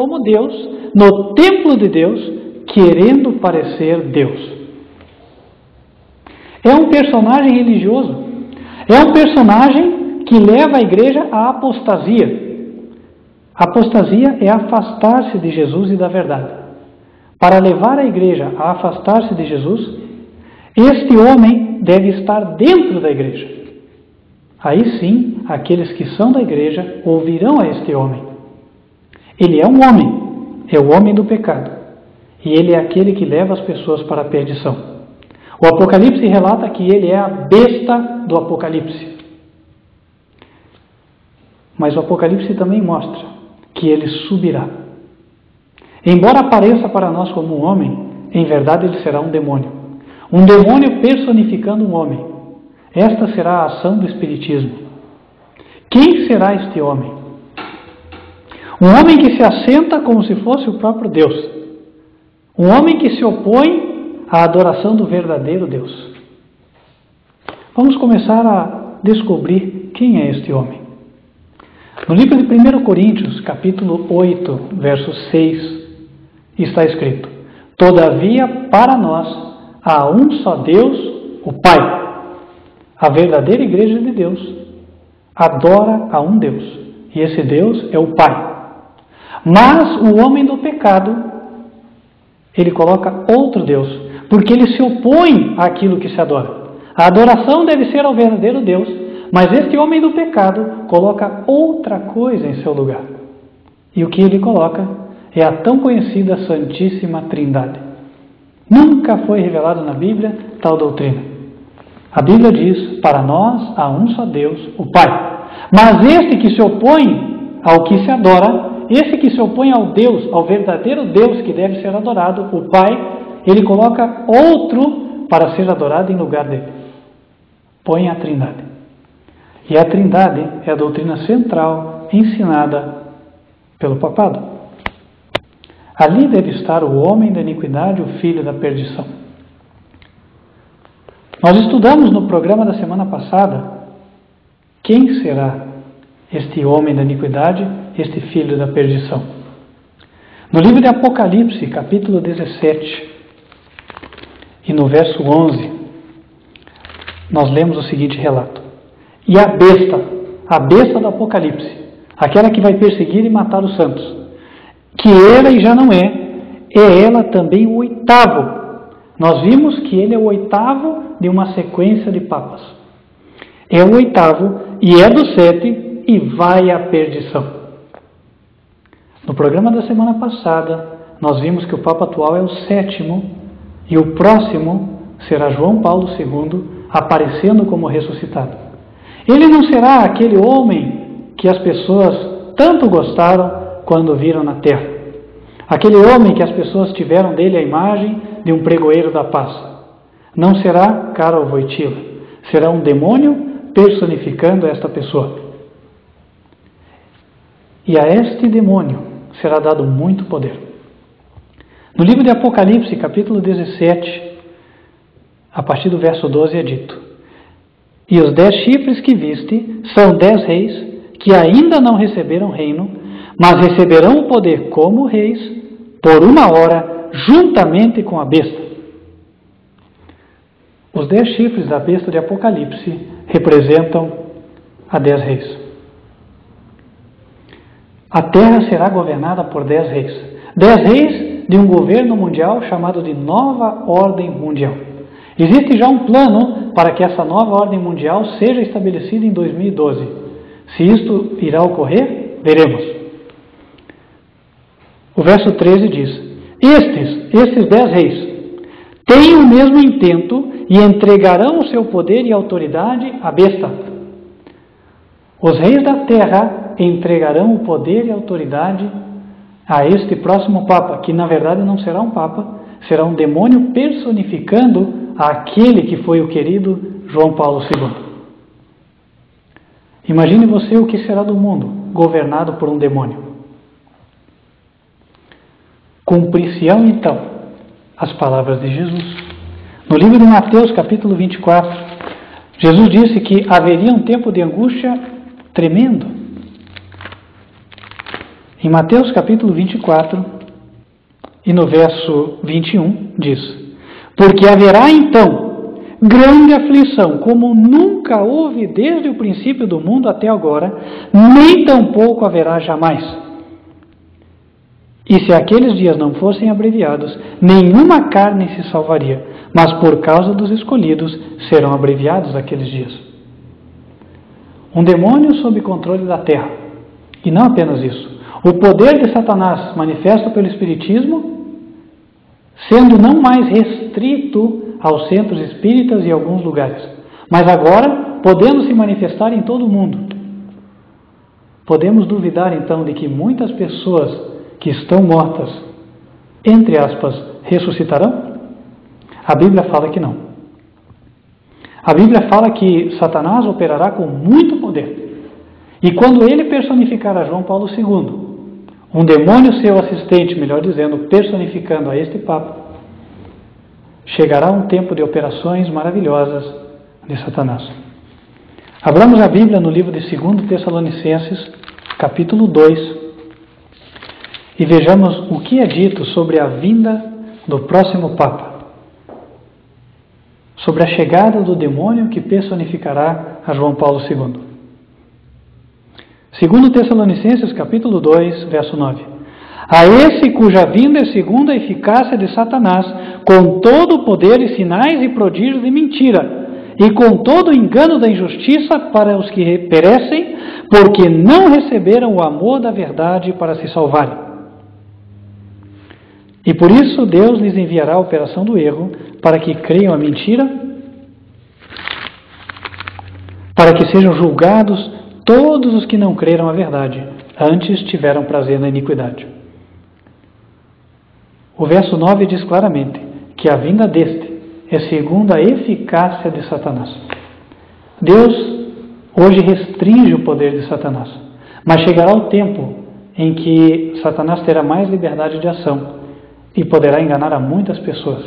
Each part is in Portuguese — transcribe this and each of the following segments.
como Deus, no templo de Deus, querendo parecer Deus. É um personagem religioso. É um personagem que leva a igreja à apostasia. Apostasia é afastar-se de Jesus e da verdade. Para levar a igreja a afastar-se de Jesus, este homem deve estar dentro da igreja. Aí sim, aqueles que são da igreja ouvirão a este homem. Ele é um homem, é o homem do pecado. E ele é aquele que leva as pessoas para a perdição. O Apocalipse relata que ele é a besta do Apocalipse. Mas o Apocalipse também mostra que ele subirá. Embora apareça para nós como um homem, em verdade ele será um demônio. Um demônio personificando um homem. Esta será a ação do Espiritismo. Quem será este homem? Um homem que se assenta como se fosse o próprio Deus. Um homem que se opõe à adoração do verdadeiro Deus. Vamos começar a descobrir quem é este homem. No livro de 1 Coríntios, capítulo 8, verso 6, está escrito: Todavia, para nós, há um só Deus, o Pai. A verdadeira igreja de Deus adora a um Deus, e esse Deus é o Pai. Mas o homem do pecado, ele coloca outro Deus, porque ele se opõe àquilo que se adora. A adoração deve ser ao verdadeiro Deus, mas este homem do pecado coloca outra coisa em seu lugar. E o que ele coloca é a tão conhecida Santíssima Trindade. Nunca foi revelado na Bíblia tal doutrina. A Bíblia diz: para nós há um só Deus, o Pai. Mas este que se opõe ao que se adora, esse que se opõe ao Deus, ao verdadeiro Deus que deve ser adorado, o Pai, ele coloca outro para ser adorado em lugar dele. Põe a Trindade. E a Trindade é a doutrina central ensinada pelo papado. Ali deve estar o homem da iniquidade, o filho da perdição. Nós estudamos no programa da semana passada quem será este homem da iniquidade, este filho da perdição. No livro de Apocalipse, capítulo 17, e no verso 11, nós lemos o seguinte relato: E a besta do Apocalipse, aquela que vai perseguir e matar os santos, que era e já não é ela também o oitavo. Nós vimos que ele é o oitavo de uma sequência de papas. É o oitavo e é do 7 e vai à perdição. No programa da semana passada, nós vimos que o Papa atual é o 7º e o próximo será João Paulo II aparecendo como ressuscitado. Ele não será aquele homem que as pessoas tanto gostaram quando viram na terra. Aquele homem que as pessoas tiveram dele a imagem de um pregoeiro da paz. Não será Karol Wojtyla, será um demônio personificando esta pessoa. E a este demônio será dado muito poder. No livro de Apocalipse, capítulo 17, a partir do verso 12 é dito: E os 10 chifres que viste são 10 reis que ainda não receberam reino, mas receberão o poder como reis por 1 hora, juntamente com a besta. Os 10 chifres da besta de Apocalipse representam a 10 reis. A terra será governada por 10 reis. 10 reis de um governo mundial chamado de Nova Ordem Mundial. Existe já um plano para que essa nova ordem mundial seja estabelecida em 2012. Se isto irá ocorrer, veremos. O verso 13 diz: Estes 10 reis têm o mesmo intento e entregarão o seu poder e autoridade à besta. Os reis da terra entregarão o poder e autoridade a este próximo Papa, que na verdade não será um Papa, será um demônio personificando aquele que foi o querido João Paulo II. Imagine você o que será do mundo governado por um demônio. Cumprir-se-ão então as palavras de Jesus. No livro de Mateus, capítulo 24, Jesus disse que haveria um tempo de angústia tremendo. Em Mateus capítulo 24, e no verso 21, diz: porque haverá então grande aflição, como nunca houve desde o princípio do mundo até agora, nem tampouco haverá jamais. E se aqueles dias não fossem abreviados, nenhuma carne se salvaria, mas por causa dos escolhidos serão abreviados aqueles dias. Um demônio sob controle da terra. E não apenas isso. O poder de Satanás manifesto pelo Espiritismo, sendo não mais restrito aos centros espíritas e alguns lugares, mas agora podendo se manifestar em todo o mundo. Podemos duvidar então de que muitas pessoas que estão mortas, entre aspas, ressuscitarão? A Bíblia fala que não. A Bíblia fala que Satanás operará com muito poder. E quando ele personificar a João Paulo II, um demônio seu assistente, melhor dizendo, personificando a este Papa, chegará um tempo de operações maravilhosas de Satanás. Abramos a Bíblia no livro de 2 Tessalonicenses, capítulo 2, e vejamos o que é dito sobre a vinda do próximo Papa, sobre a chegada do demônio que personificará a João Paulo II. 2 Tessalonicenses capítulo 2, verso 9. A esse cuja vinda é segundo a eficácia de Satanás, com todo o poder e sinais e prodígios de mentira, e com todo o engano da injustiça para os que perecem, porque não receberam o amor da verdade para se salvarem. E por isso Deus lhes enviará a operação do erro, para que creiam a mentira, para que sejam julgados todos os que não creram a verdade, antes tiveram prazer na iniquidade. O verso 9 diz claramente que a vinda deste é segundo a eficácia de Satanás. Deus hoje restringe o poder de Satanás, mas chegará o tempo em que Satanás terá mais liberdade de ação e poderá enganar a muitas pessoas.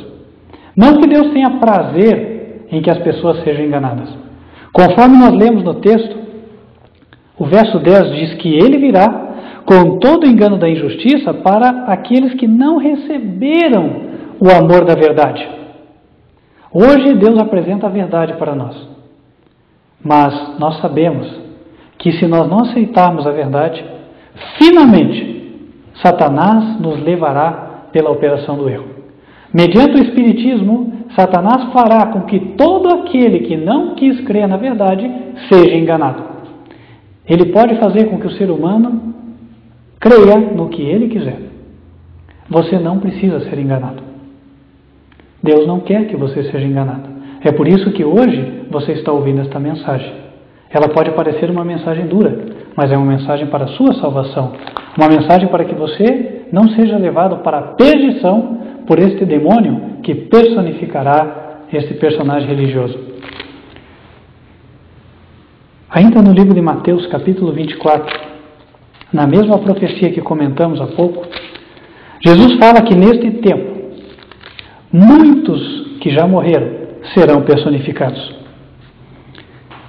Não que Deus tenha prazer em que as pessoas sejam enganadas. Conforme nós lemos no texto, o verso 10 diz que ele virá com todo o engano da injustiça para aqueles que não receberam o amor da verdade. Hoje Deus apresenta a verdade para nós, mas nós sabemos que se nós não aceitarmos a verdade, finalmente Satanás nos levará pela operação do erro. Mediante o Espiritismo, Satanás fará com que todo aquele que não quis crer na verdade seja enganado. Ele pode fazer com que o ser humano creia no que ele quiser. Você não precisa ser enganado. Deus não quer que você seja enganado. É por isso que hoje você está ouvindo esta mensagem. Ela pode parecer uma mensagem dura, mas é uma mensagem para a sua salvação. Uma mensagem para que você não seja levado para a perdição por este demônio que personificará este personagem religioso. Ainda no livro de Mateus, capítulo 24, na mesma profecia que comentamos há pouco, Jesus fala que neste tempo, muitos que já morreram serão personificados.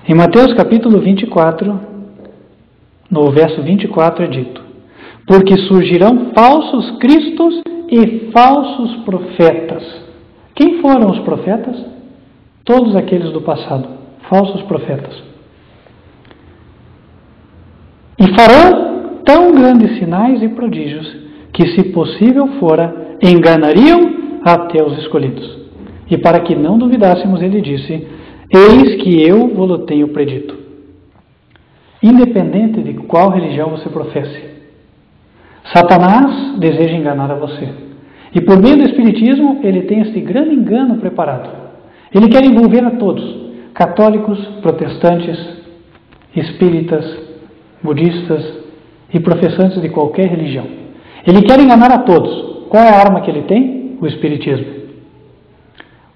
Em Mateus, capítulo 24, no verso 24 é dito: porque surgirão falsos cristos e falsos profetas. Quem foram os profetas? Todos aqueles do passado, falsos profetas. E farão tão grandes sinais e prodígios que, se possível fora, enganariam até os escolhidos. E para que não duvidássemos, ele disse: eis que eu vos tenho predito. Independente de qual religião você professe, Satanás deseja enganar a você. E por meio do Espiritismo, ele tem este grande engano preparado. Ele quer envolver a todos, católicos, protestantes, espíritas, budistas e professantes de qualquer religião. Ele quer enganar a todos. Qual é a arma que ele tem? O Espiritismo.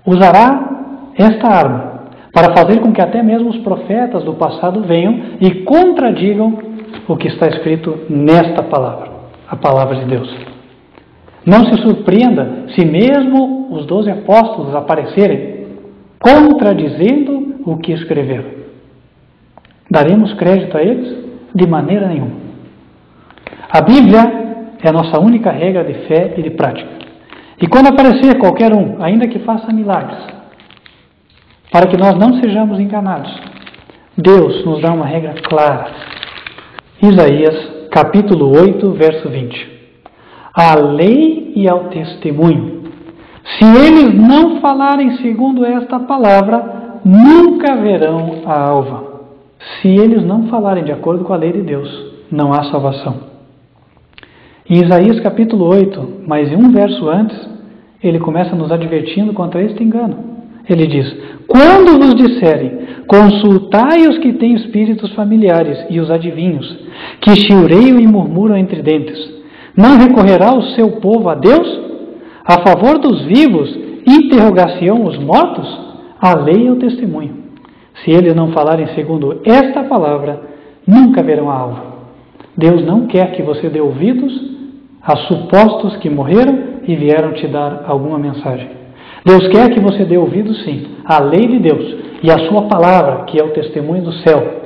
Usará esta arma para fazer com que até mesmo os profetas do passado venham e contradigam o que está escrito nesta palavra, a palavra de Deus. Não se surpreenda se mesmo os 12 apóstolos aparecerem contradizendo o que escreveram. Daremos crédito a eles? De maneira nenhuma. A Bíblia é a nossa única regra de fé e de prática. E quando aparecer qualquer um, ainda que faça milagres, para que nós não sejamos enganados, Deus nos dá uma regra clara. Isaías, capítulo 8, verso 20. À lei e ao testemunho. Se eles não falarem segundo esta palavra, nunca verão a alva. Se eles não falarem de acordo com a lei de Deus, não há salvação. Em Isaías capítulo 8, mais um verso antes, ele começa nos advertindo contra este engano. Ele diz: quando vos disserem, consultai os que têm espíritos familiares e os adivinhos, que chilreiam e murmuram entre dentes, não recorrerá o seu povo a Deus? A favor dos vivos, interrogar-se-ão os mortos? A lei é o testemunho. Se eles não falarem segundo esta palavra, nunca verão a alva. Deus não quer que você dê ouvidos a supostos que morreram e vieram te dar alguma mensagem. Deus quer que você dê ouvidos, sim, à lei de Deus e à sua palavra, que é o testemunho do céu.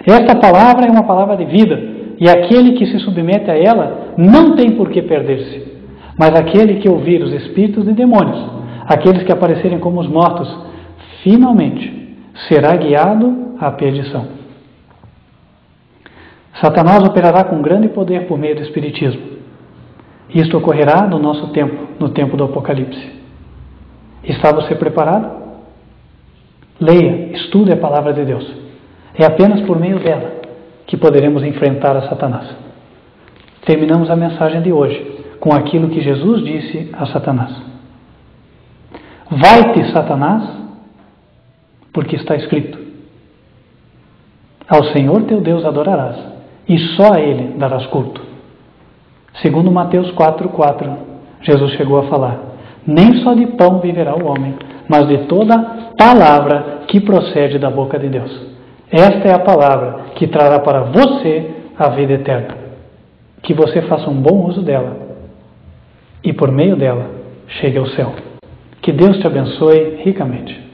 Esta palavra é uma palavra de vida, e aquele que se submete a ela não tem por que perder-se. Mas aquele que ouvir os espíritos e demônios, aqueles que aparecerem como os mortos, finalmente será guiado à perdição. Satanás operará com grande poder por meio do espiritismo. Isto ocorrerá no nosso tempo, no tempo do Apocalipse. Está você preparado? Leia, estude a palavra de Deus. É apenas por meio dela que poderemos enfrentar a Satanás. Terminamos a mensagem de hoje com aquilo que Jesus disse a Satanás. Vai-te, Satanás, porque está escrito: ao Senhor teu Deus adorarás, e só a Ele darás culto. Segundo Mateus 4,4, Jesus chegou a falar: nem só de pão viverá o homem, mas de toda palavra que procede da boca de Deus. Esta é a palavra que trará para você a vida eterna. Que você faça um bom uso dela e por meio dela chegue ao céu. Que Deus te abençoe ricamente.